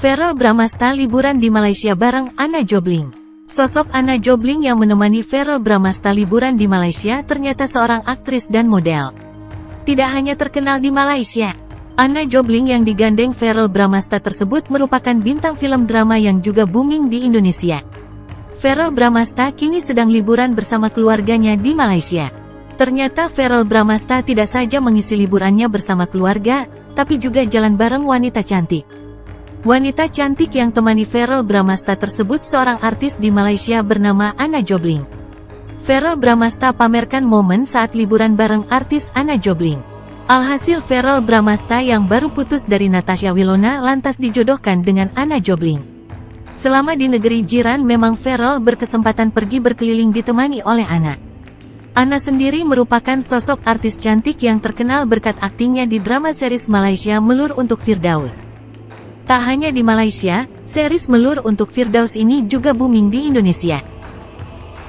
Verrell Bramasta liburan di Malaysia bareng Anna Jobling. Sosok Anna Jobling yang menemani Verrell Bramasta liburan di Malaysia ternyata seorang aktris dan model. Tidak hanya terkenal di Malaysia, Anna Jobling yang digandeng Verrell Bramasta tersebut merupakan bintang film drama yang juga booming di Indonesia. Verrell Bramasta kini sedang liburan bersama keluarganya di Malaysia. Ternyata Verrell Bramasta tidak saja mengisi liburannya bersama keluarga, tapi juga jalan bareng wanita cantik. Wanita cantik yang temani Verrell Bramasta tersebut seorang artis di Malaysia bernama Anna Jobling. Verrell Bramasta pamerkan momen saat liburan bareng artis Anna Jobling. Alhasil Verrell Bramasta yang baru putus dari Natasha Wilona lantas dijodohkan dengan Anna Jobling. Selama di negeri jiran memang Verrell berkesempatan pergi berkeliling ditemani oleh Anna. Anna sendiri merupakan sosok artis cantik yang terkenal berkat aktingnya di drama series Malaysia Melur untuk Firdaus. Tak hanya di Malaysia, series Melur untuk Firdaus ini juga booming di Indonesia.